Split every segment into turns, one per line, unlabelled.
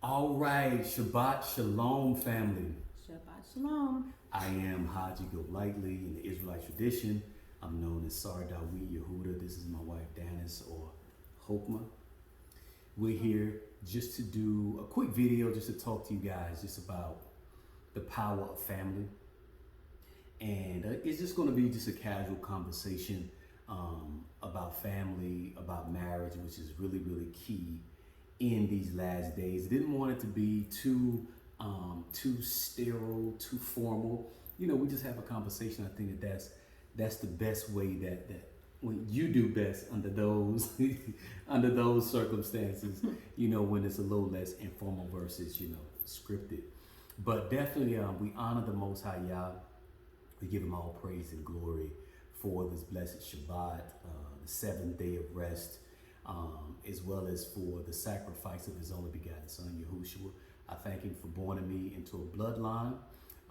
All right, Shabbat Shalom, family.
Shabbat Shalom.
I am Haji Golightly in the Israelite Tradition. I'm known as Sardawi Yehuda. This is my wife, Danis, or Hokma. We're here just to do a quick video, just to talk to you guys just about the power of family. And it's just going to be just a casual conversation about family, about marriage, which is really, really key in these last days. I didn't want it to be too sterile, too formal. You know, we just have a conversation. I think that's the best way that when you do best under those under those circumstances. You know, when it's a little less informal versus scripted. But definitely, we honor the Most High Yah. We give Him all praise and glory for this blessed Shabbat, the seventh day of rest. As well as for the sacrifice of His only begotten Son, Yahushua. I thank Him for borning me into a bloodline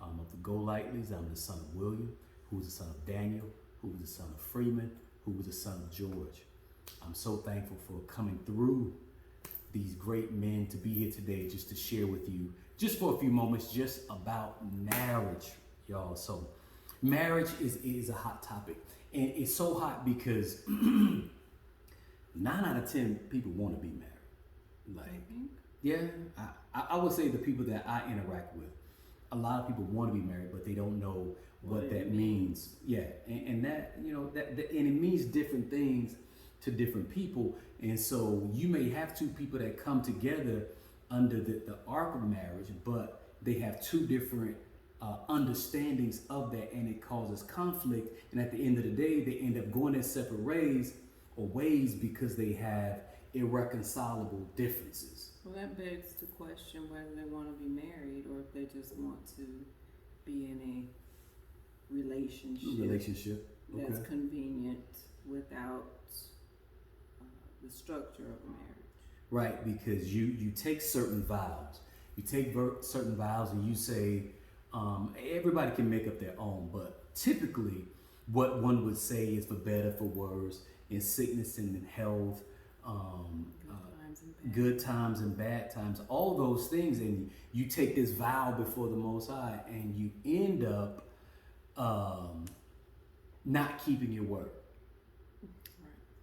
of the Golightleys. I'm the son of William, who was the son of Daniel, who was the son of Freeman, who was the son of George. I'm so thankful for coming through these great men to be here today just to share with you, just for a few moments, just about marriage, y'all. So marriage is a hot topic. And it's so hot because 9 out of 10 people want to be married. Like, yeah, I would say the people that I interact with, a lot of people want to be married, but they don't know what that means. Yeah, and that, and it means different things to different people. And so you may have two people that come together under the ark of marriage, but they have two different understandings of that, and it causes conflict. And at the end of the day, they end up going their separate ways because they have irreconcilable differences.
Well, that begs to question whether they want to be married or if they just want to be in a relationship that's convenient without the structure of marriage.
Right, because you take certain vows. You take certain vows and you say, everybody can make up their own, but typically what one would say is for better, for worse, in sickness and in health, good times and bad times, all those things. And you take this vow before the Most High and you end up not keeping your word.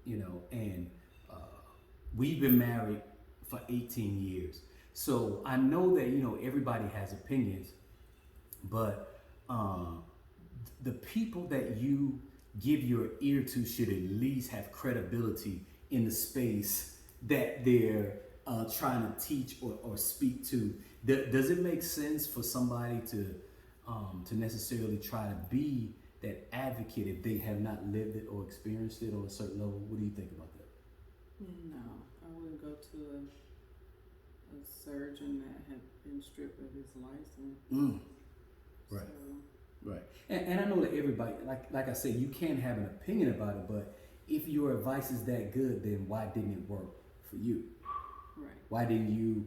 Right. And we've been married for 18 years. So I know that, everybody has opinions, but the people that you give your ear to should at least have credibility in the space that they're trying to teach or speak to. Does it make sense for somebody to necessarily try to be that advocate if they have not lived it or experienced it on a certain level? What do you think about that?
No, I wouldn't go to a surgeon that had been stripped of his license.
Right. Right. And I know that everybody, like I said, you can have an opinion about it, but if your advice is that good, then why didn't it work for you?
Right.
Why didn't you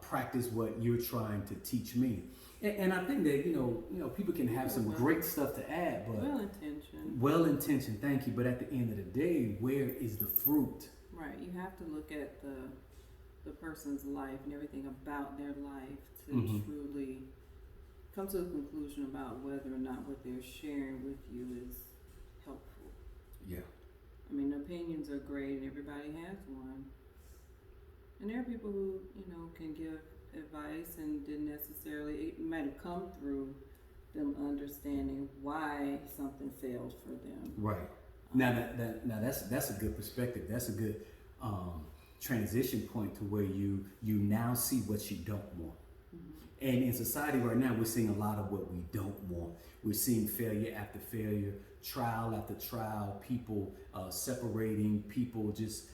practice what you're trying to teach me? And I think that, people can have some great stuff to add, but well-intentioned, thank you. But at the end of the day, where is the fruit?
Right. You have to look at the person's life and everything about their life to truly come to a conclusion about whether or not what they're sharing with you is helpful.
Yeah.
I mean, opinions are great and everybody has one. And there are people who, can give advice and didn't necessarily, it might have come through them understanding why something failed for them.
Right. Now that's a good perspective. That's a good transition point to where you now see what you don't want. And in society right now, we're seeing a lot of what we don't want. We're seeing failure after failure, trial after trial, people separating, people just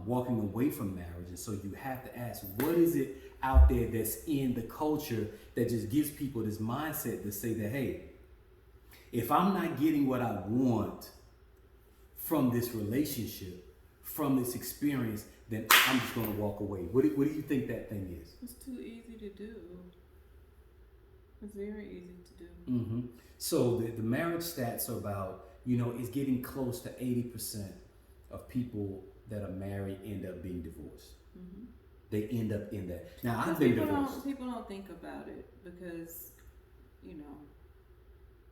walking away from marriage. And so you have to ask, what is it out there that's in the culture that just gives people this mindset to say that, hey, if I'm not getting what I want from this relationship, from this experience, then I'm just going to walk away. What do you think that thing is?
It's too easy to do. It's very easy to do.
So the marriage stats are about, it's getting close to 80% of people that are married end up being divorced. they end up in that. Now, I've
Because
been divorced.
people don't think about it because, you know,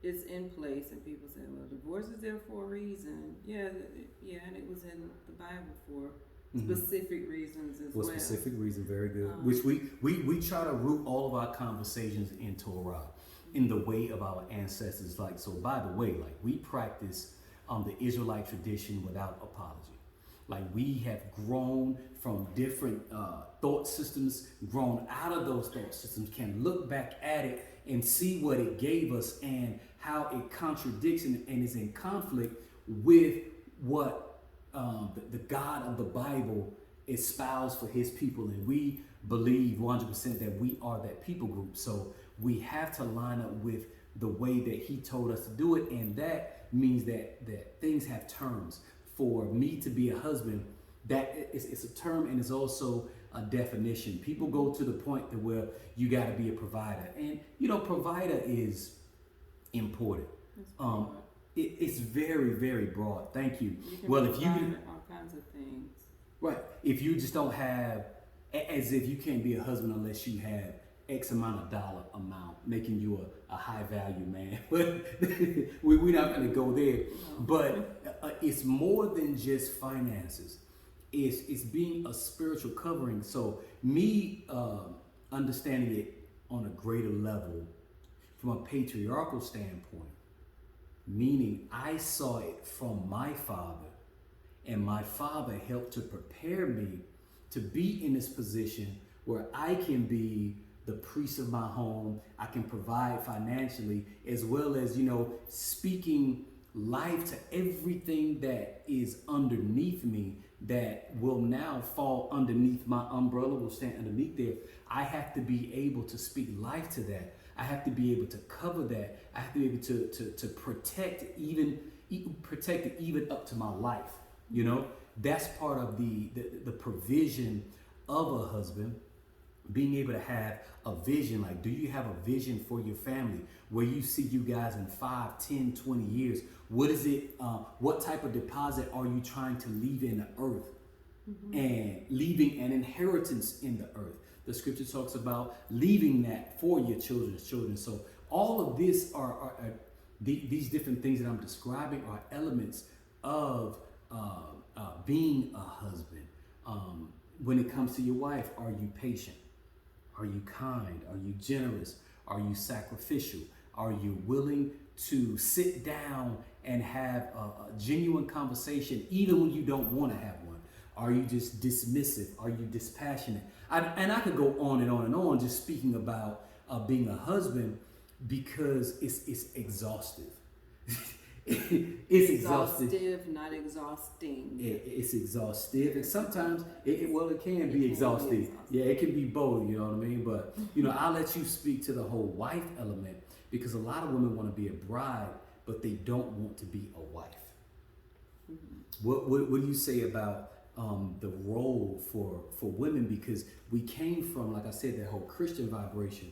it's in place, and people say, "Well, divorce is there for a reason." Yeah, and it was in the Bible for specific reasons as
For
well.
specific reason, very good. Which we try to root all of our conversations in Torah, in the way of our ancestors. Like, so by the way, like, we practice the Israelite tradition without apology. Like, we have grown from different thought systems, grown out of those thought systems, can look back at it and see what it gave us and how it contradicts and is in conflict with what the God of the Bible espoused for his people. And we believe 100% that we are that people group. So we have to line up with the way that he told us to do it. And that means that things have terms. For me to be a husband, that it's a term, and it's also a definition. People go to the point that where you got to be a provider, and you know, provider is important. It's very, very broad. Thank you.
Well, if you all kinds of things,
right? If you just don't have, as if you can't be a husband unless you have X amount of dollar amount, making you a high value man. But we're not going to go there. No. But it's more than just finances. It's being a spiritual covering. So me understanding it on a greater level from a patriarchal standpoint, meaning I saw it from my father, and my father helped to prepare me to be in this position where I can be the priest of my home. I can provide financially, as well as, you know, speaking life to everything that is underneath me that will now fall underneath my umbrella, will stand underneath there. I have to be able to speak life to that. I have to be able to cover that. I have to be able to protect it even up to my life. You know, that's part of the provision of a husband. Being able to have a vision. Like, do you have a vision for your family where you see you guys in 5, 10, 20 years? What is it? What type of deposit are you trying to leave in the earth? And leaving an inheritance in the earth. The scripture talks about leaving that for your children's children. So all of this are these different things that I'm describing are elements of being a husband. When it comes to your wife, are you patient? Are you kind? Are you generous? Are you sacrificial? Are you willing to sit down and have a genuine conversation even when you don't want to have one? Are you just dismissive? Are you dispassionate? And I could go on and on and on just speaking about being a husband, because it's exhaustive. It's
exhaustive, not exhausting.
It's exhaustive, and sometimes it can be exhausting. Yeah, it can be both. You know what I mean? But you know, I'll let you speak to the whole wife element, because a lot of women want to be a bride, but they don't want to be a wife. What do you say about the role for women? Because we came from, like I said, that whole Christian vibration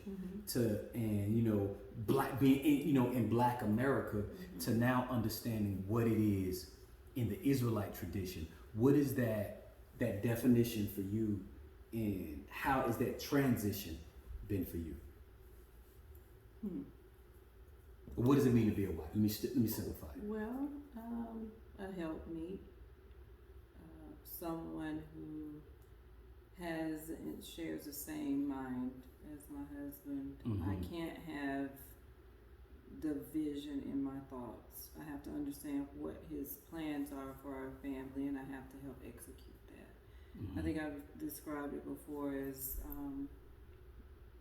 and you know, black being in Black America to now understanding what it is in the Israelite tradition. What is that definition for you, and how has that transition been for you? What does it mean to be a wife? Let me simplify it.
Well, a helpmeet, someone who has and shares the same mind as my husband. I can't have division in my thoughts. I have to understand what his plans are for our family, and I have to help execute that. I think I've described it before as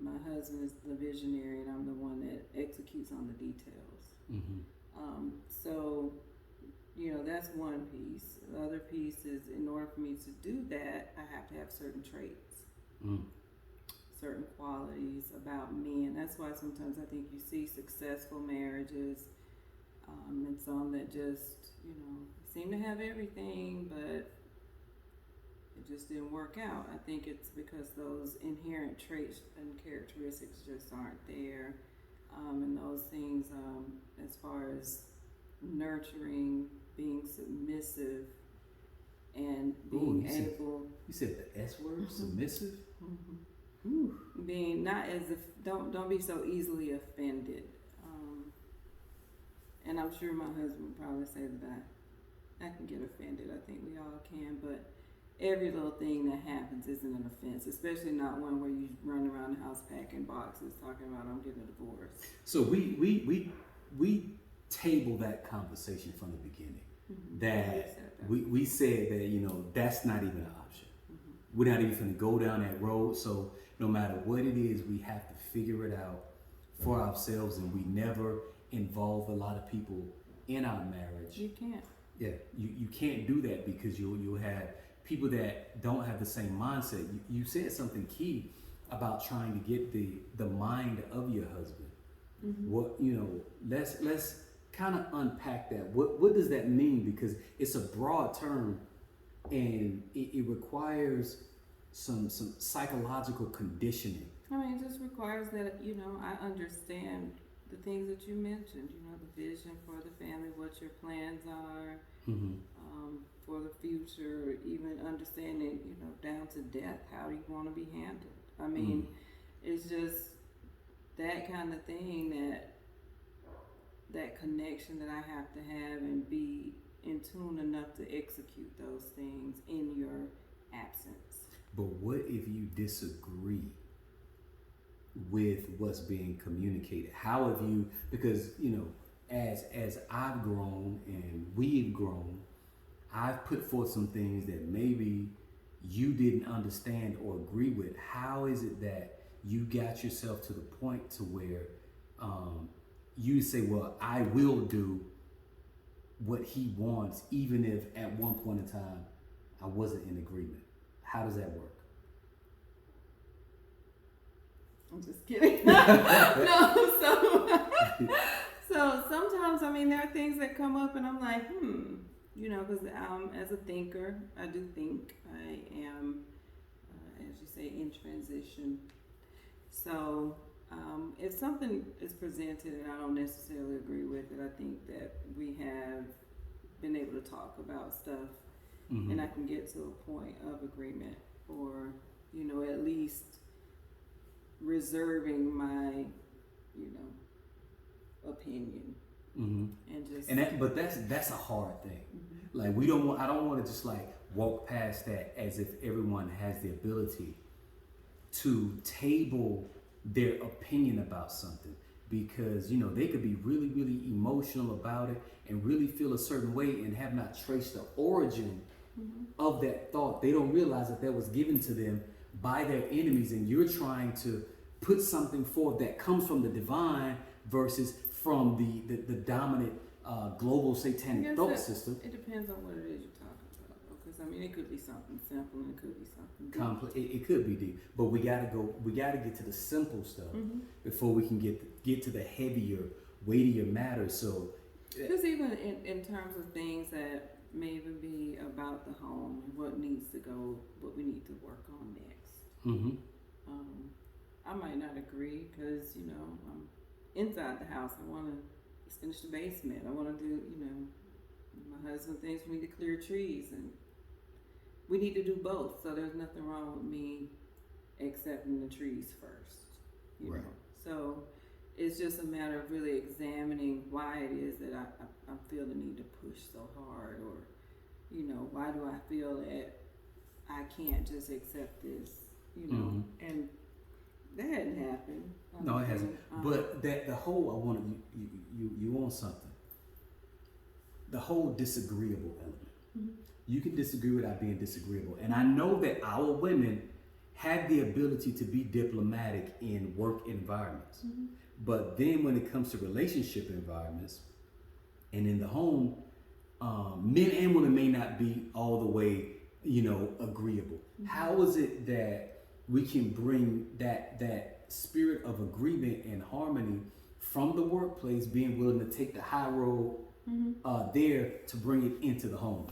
my husband is the visionary, and I'm the one that executes on the details. So, you know, that's one piece. The other piece is, in order for me to do that, I have to have certain traits, certain qualities about me. And that's why sometimes I think you see successful marriages and some that just, you know, seem to have everything, but it just didn't work out. I think it's because those inherent traits and characteristics just aren't there. And those things, as far as nurturing, being submissive, and being
Ooh,
able.
You said the S word, submissive.
Being not as if don't be so easily offended. And I'm sure my husband would probably say that I can get offended. I think we all can, but every little thing that happens isn't an offense, especially not one where you run around the house packing boxes talking about I'm getting a divorce.
So we table that conversation from the beginning. That we said that, you know, that's not even an option. We're not even going to go down that road. So no matter what it is, we have to figure it out for ourselves, and we never involve a lot of people in our marriage.
You can't.
Yeah, you can't do that because you'll have people that don't have the same mindset. You said something key about trying to get the mind of your husband. What, you know, let's kind of unpack that. What does that mean? Because it's a broad term, and it requires some psychological conditioning.
I mean, it just requires that, you know, I understand the things that you mentioned, you know, the vision for the family, what your plans are for the future, even understanding, you know, down to death, how you want to be handled. I mean, it's just that kind of thing, that connection that I have to have and be in tune enough to execute those things in your absence.
But what if you disagree with what's being communicated? How have you, because, you know, as I've grown and we've grown, I've put forth some things that maybe you didn't understand or agree with. How is it that you got yourself to the point to where you say, well, I will do what he wants, even if at one point in time I wasn't in agreement? How does that work?
I'm just kidding. No, so sometimes, I mean, there are things that come up and I'm like, you know, because as a thinker, I do think. I am, as you say, in transition. So if something is presented and I don't necessarily agree with it, I think that we have been able to talk about stuff and I can get to a point of agreement, or, you know, at least reserving my, you know, opinion. And just
but that's a hard thing. Like I don't want to just like walk past that as if everyone has the ability to table their opinion about something, because, you know, they could be really, really emotional about it and really feel a certain way and have not traced the origin of that thought. They don't realize that was given to them by their enemies, and you're trying to put something forth that comes from the divine versus from the dominant global satanic thought system.
It depends on what it is you're talking about, because I mean, it could be something simple and it could be something deep.
Complex. It could be deep, but we gotta get to the simple stuff before we can get to the heavier, weightier matters. So
just even in terms of things that may even be about the home and what needs to go, what we need to work on next. I might not agree because, you know, I'm inside the house. I want to finish the basement. I want to do, you know, my husband thinks we need to clear trees, and we need to do both. So there's nothing wrong with me accepting the trees first. You know? So it's just a matter of really examining why it is that I feel the need to push so hard, or, you know, why do I feel that I can't just accept this, you know, and that hadn't happened.
No, it hasn't. But that the whole, I want you want something. The whole disagreeable element. You can disagree without being disagreeable, and I know that our women have the ability to be diplomatic in work environments. But then when it comes to relationship environments and in the home, men and women may not be all the way, you know, agreeable. How is it that we can bring that spirit of agreement and harmony from the workplace, being willing to take the high road there to bring it into the home?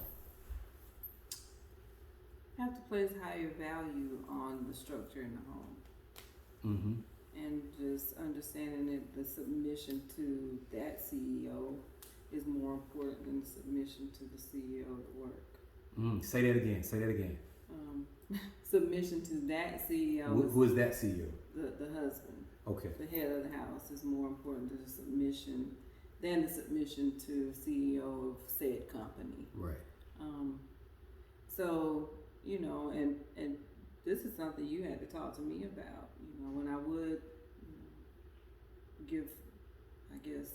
Have to place higher value on the structure in the home. And just understanding that the submission to that CEO is more important than the submission to the CEO at work.
Say that again. Say that again.
Submission to that CEO.
Who is that CEO?
The husband.
Okay.
The head of the house is more important to the submission than the submission to CEO of said company.
Right.
So, you know, and this is something you had to talk to me about, you know, when I would give, I guess,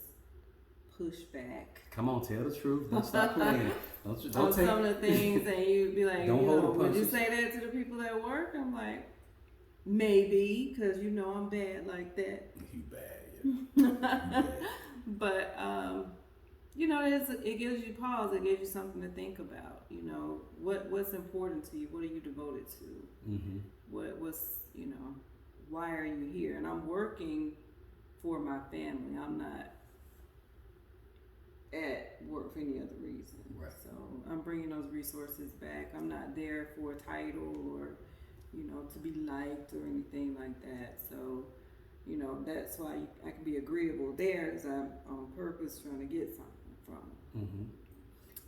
pushback.
Come on, tell the truth. Don't stop playing. Don't
on
take
some of the things, and you'd be like,
Don't
you
hold
know,
the
would you
punches.
say that to the people at work? I'm like, maybe, because you know I'm bad like that.
You bad, yeah. You bad.
But you know, it gives you pause. It gives you something to think about. You know, what's important to you? What are you devoted to?
Mm-hmm.
What's, you know, why are you here? And I'm working for my family. I'm not at work for any other reason.
Right.
So I'm bringing those resources back. I'm not there for a title or, you know, to be liked or anything like that. So, you know, that's why I can be agreeable there, is I'm on purpose trying to get something from it.
Mm-hmm.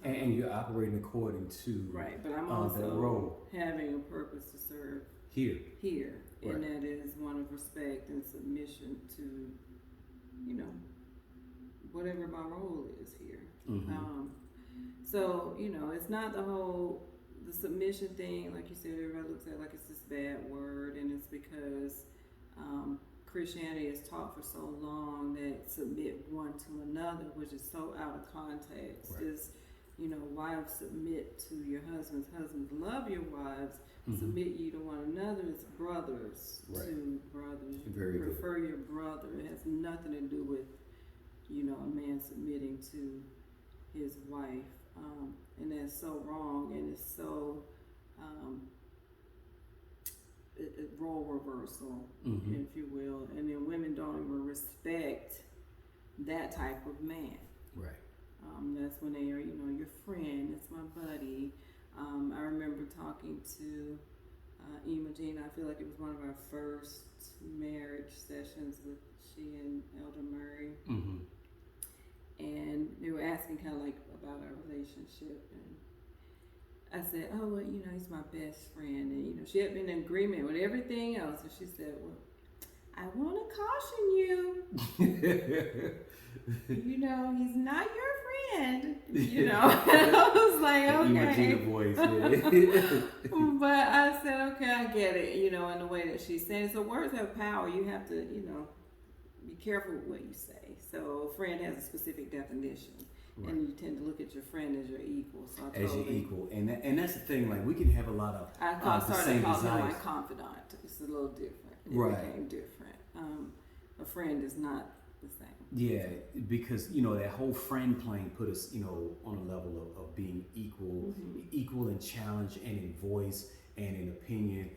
And you're operating according to
Right, but I'm
that
also
role
having a purpose to serve
here.
and
Right.
that is one of respect and submission to, you know, whatever my role is here.
Mm-hmm.
So, you know, it's not the submission thing, like you said, everybody looks at it like it's this bad word, and it's because Christianity is taught for so long that submit one to another, which is so out of context.
Right.
Is, you know, wives submit to your husbands, husbands love your wives, submit ye to one another. It's brothers to brothers.
Very
You
good.
prefer your brother. It has nothing to do with, you know, a man submitting to his wife. And that's so wrong, and it's so role reversal, if you will. And then women don't even respect that type of man.
Right.
That's when they are, you know, your friend, it's my buddy. I remember talking to Imogen. I feel like it was one of our first marriage sessions with she and Elder Murray.
Mm-hmm.
And they were asking kind of like about our relationship, and I said, oh, well, you know, he's my best friend. And, you know, she had been in agreement with everything else, and she said, well, I want to caution you. You know, he's not your friend. You know, I was like, okay.
Voice, yeah.
But I said, okay, I get it. You know, in the way that she's saying. So words have power. You have to, you know, be careful with what you say. So, friend has a specific definition, right. And you tend to look at your friend as your equal. So
as your equal, and that's the thing. Like, we can have a lot of
the same calling him my confidant. It's a little different. It became different. A friend is not the same.
Yeah, because, you know, that whole friend plane put us, you know, on a level of being equal, equal in challenge and in voice and in opinion.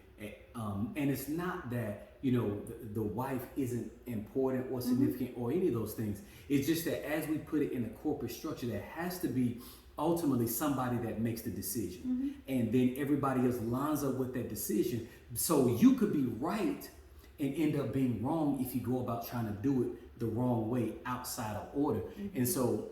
And it's not that, you know, the wife isn't important or significant or any of those things. It's just that as we put it in the corporate structure, there has to be ultimately somebody that makes the decision. And then everybody else lines up with that decision. So you could be right and end up being wrong if you go about trying to do it the wrong way outside of order. And so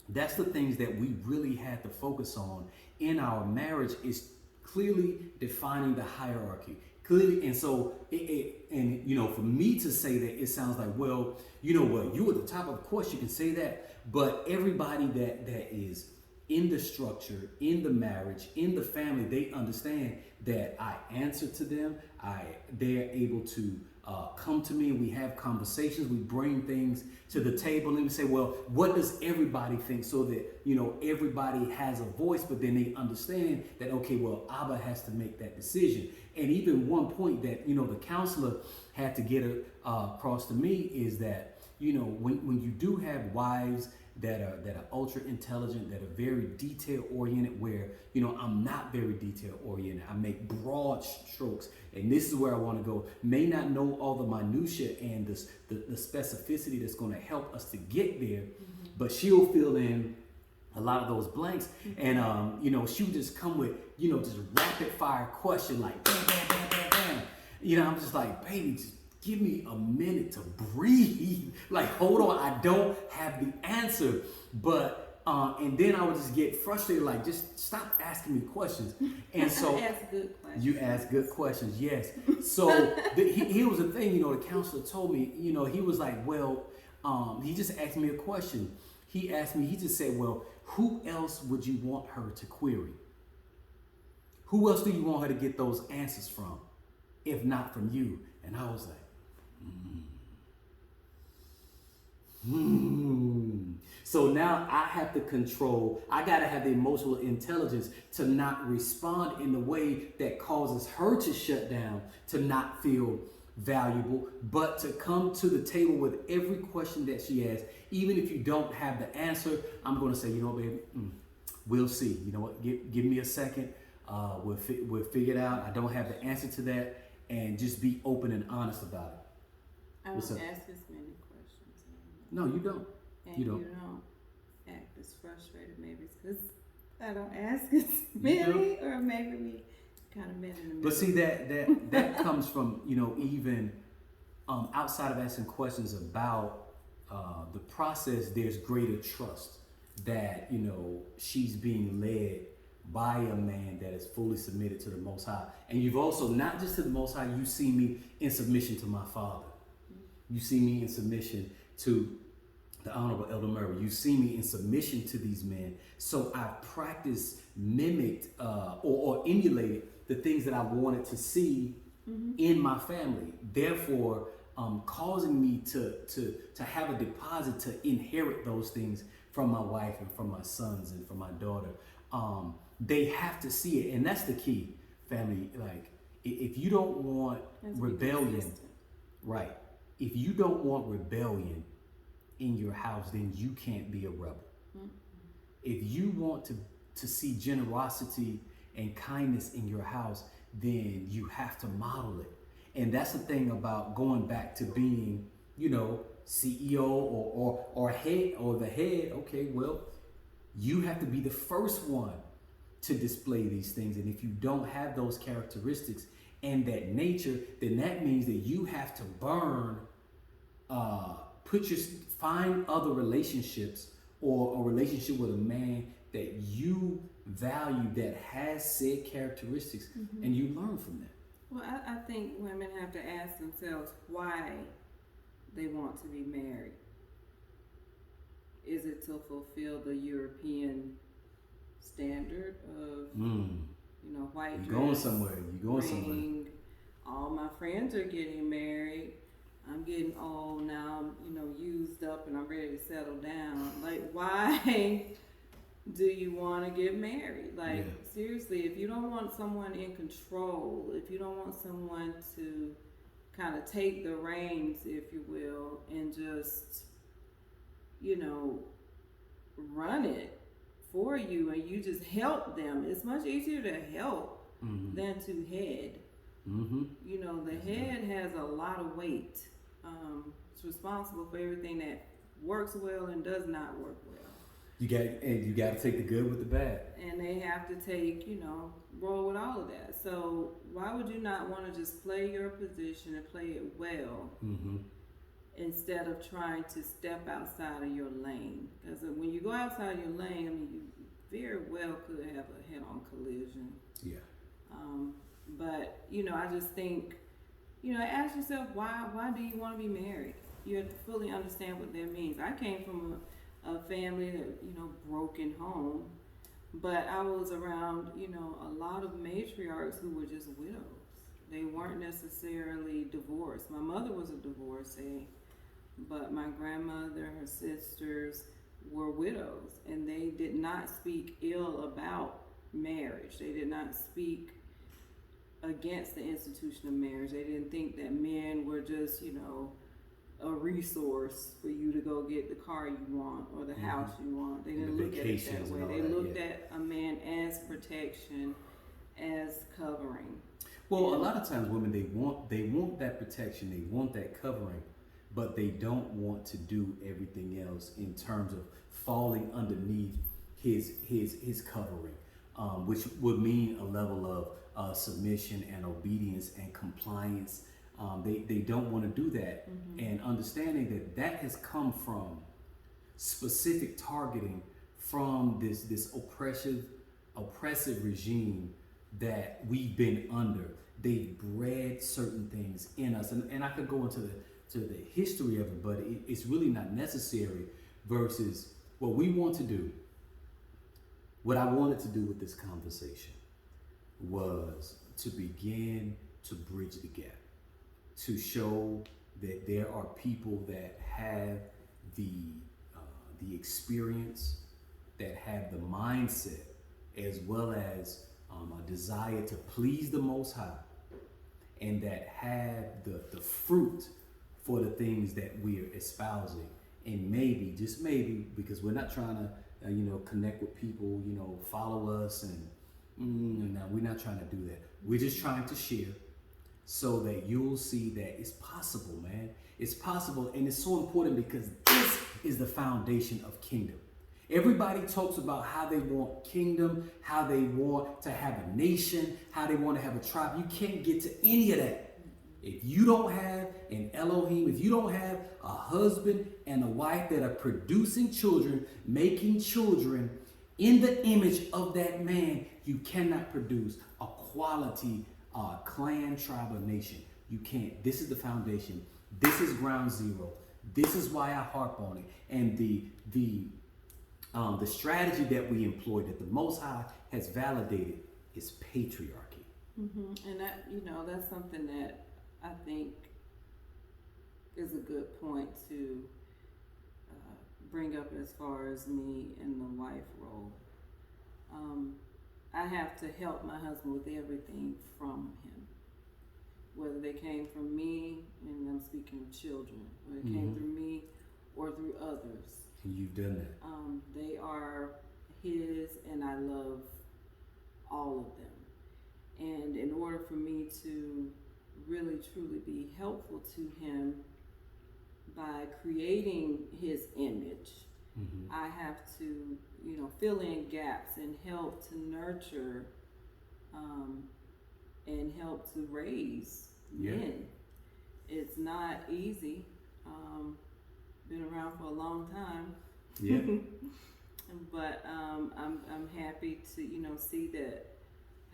that's the things that we really had to focus on in our marriage, is clearly defining the hierarchy. Clearly, and so, and you know, for me to say that, it sounds like, well, you know what, you at the top, of course you can say that, but everybody that is in the structure, in the marriage, in the family, they understand that I answer to them. They're able to come to me, and we have conversations, we bring things to the table, and we say, well, what does everybody think? So that, you know, everybody has a voice, but then they understand that, okay, well, Abba has to make that decision. And even one point that, you know, the counselor had to get across to me is that, you know, when you do have wives that are ultra intelligent, that are very detail oriented, where, you know, I'm not very detail oriented. I make broad strokes, and this is where I want to go. May not know all the minutia and the specificity that's going to help us to get there, but she'll fill in a lot of those blanks. And you know, she would just come with, you know, just rapid fire question, like bam, bam, bam, bam, bam. You know, I'm just like, baby, just give me a minute to breathe. Like, hold on, I don't have the answer. But And then I would just get frustrated, like, just stop asking me questions. And so
ask good questions.
you ask good questions, yes. So here was the thing, the counselor told me, he was like, well, he just asked me a question. He just said, well, who else would you want her to query? Who else do you want her to get those answers from, if not from you? And I was like, So now I have to control, I got to have the emotional intelligence to not respond in the way that causes her to shut down, to not feel valuable, but to come to the table with every question that she asks. Even if you don't have the answer, I'm going to say, baby, we'll see. You know what? Give me a second. We'll figure it out. I don't have the answer to that, and just be open and honest about it.
I don't ask as many questions anymore.
No, you don't.
And you don't act as frustrated. Maybe it's because I don't ask as many, or maybe we kind of met in the middle.
But see, that comes from, even outside of asking questions about the process, there's greater trust that, she's being led by a man that is fully submitted to the Most High. And you've also, not just to the Most High, you see me in submission to my father. You see me in submission to the Honorable Elder Murray. You see me in submission to these men. So I've practiced, mimicked, or emulated the things that I wanted to see in my family. Therefore, causing me to have a deposit to inherit those things from my wife and from my sons and from my daughter. They have to see it, and that's the key, family. Like, if you don't want rebellion, right? If you don't want rebellion in your house, then you can't be a rebel. If you want to see generosity and kindness in your house, then you have to model it. And that's the thing about going back to being, CEO or head or the head. Okay, well, you have to be the first one to display these things. And if you don't have those characteristics and that nature, then that means that you have to burn, find other relationships, or a relationship with a man that you value that has said characteristics, and you learn from that.
Well, I think women have to ask themselves why they want to be married. Is it to fulfill the European standard of, white dress?
You're going somewhere.
All my friends are getting married. I'm getting old now. I'm, used up, and I'm ready to settle down. Like, why do you want to get married? Like, seriously, if you don't want someone in control, if you don't want someone to kind of take the reins, if you will, and just, run it for you, and you just help them. It's much easier to help than to head. The head has a lot of weight. It's responsible for everything that works well and does not work well.
You got to take the good with the bad.
And they have to take, roll with all of that. So why would you not want to just play your position and play it well, instead of trying to step outside of your lane? Because when you go outside your lane, you very well could have a head-on collision.
Yeah.
But I just think, ask yourself, why do you want to be married? You have to fully understand what that means. I came from a family that, broken home, but I was around, a lot of matriarchs who were just widows. They weren't necessarily divorced. My mother was a divorcee, but my grandmother, her sisters were widows, and they did not speak ill about marriage. They did not speak against the institution of marriage. They didn't think that men were just, a resource for you to go get the car you want or the house you want. They didn't look at it that way. They looked at a man as protection, as covering.
Well, a lot of times women, they want that protection, they want that covering, but they don't want to do everything else in terms of falling underneath his covering, which would mean a level of submission and obedience and compliance. They don't want to do that, and understanding that has come from specific targeting from this oppressive regime that we've been under. They've bred certain things in us, and I could go into the history of it, but it's really not necessary. Versus what we want to do, what I wanted to do with this conversation was to begin to bridge the gap, to show that there are people that have the experience, that have the mindset, as well as a desire to please the Most High, and that have the fruit for the things that we're espousing. And maybe, just maybe, because we're not trying to, connect with people, follow us, and no, we're not trying to do that. We're just trying to share so that you'll see that it's possible, man. It's possible, and it's so important because this is the foundation of kingdom. Everybody talks about how they want kingdom, how they want to have a nation, how they want to have a tribe. You can't get to any of that if you don't have an Elohim, if you don't have a husband and a wife that are producing children, making children in the image of that man. You cannot produce a quality clan, tribe, or nation. You can't. This is the foundation. This is ground zero. This is why I harp on it. And the strategy that we employ, that the Most High has validated, is patriarchy.
Mm-hmm. And that's something that I think is a good point to bring up as far as me in the wife role. I have to help my husband with everything from him, whether they came from me, and I'm speaking of children, whether it came through me or through others.
And you've done that.
They are his, and I love all of them. And in order for me to really truly be helpful to him by creating his image, I have to, fill in gaps and help to nurture and help to raise men. It's not easy. Been around for a long time.
Yeah.
But I'm happy to see that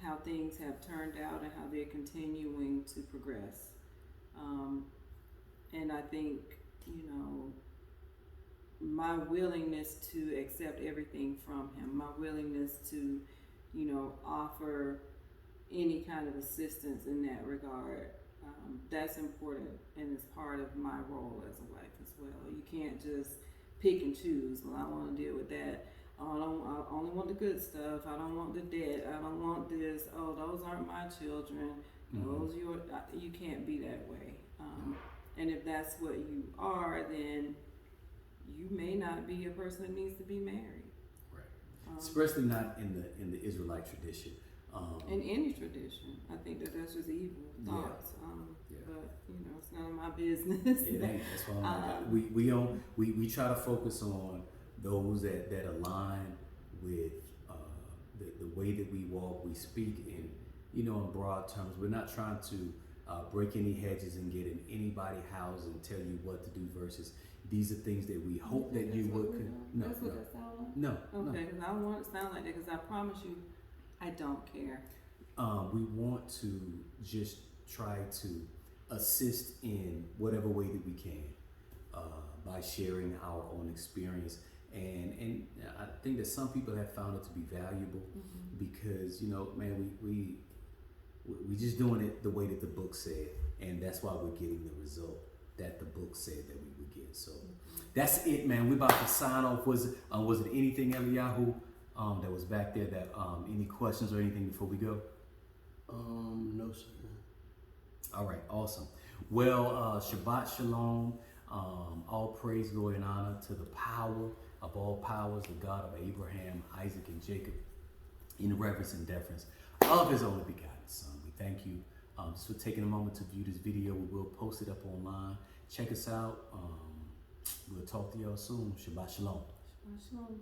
how things have turned out and how they're continuing to progress. And I think my willingness to accept everything from him, my willingness to offer any kind of assistance in that regard, that's important, and it's part of my role as a wife as well. You can't just pick and choose. Well, I want to deal with that. Oh, I only want the good stuff. I don't want the debt. I don't want this. Oh, those aren't my children. Those you can't be that way. And if that's what you are, then you may not be a person that needs to be married.
Right. Especially not in the Israelite tradition.
In any tradition, I think that's just evil thoughts. But it's none of my business.
It ain't. That's why we try to focus on those that align with the way that we walk, we speak in broad terms. We're not trying to break any hedges and get in anybody's house and tell you what to do. Versus these are things that we hope that you would. No,
that's what that sounds like.
No.
Okay, because I don't want it to sound like that. Because I promise you, I don't care.
We want to just try to assist in whatever way that we can by sharing our own experience. And I think that some people have found it to be valuable because, man, we just doing it the way that the book said. And that's why we're getting the result that the book said that we would get. So that's it, man. We're about to sign off. Was it anything, Eliyahu, that was back there that any questions or anything before we go?
No, sir.
All right, awesome. Well, Shabbat Shalom. All praise, glory, and honor to the power of all powers, the God of Abraham, Isaac, and Jacob, in reverence and deference of his only begotten Son. We thank you just for taking a moment to view this video. We will post it up online. Check us out. We'll talk to y'all soon. Shabbat Shalom.
Shabbat shalom.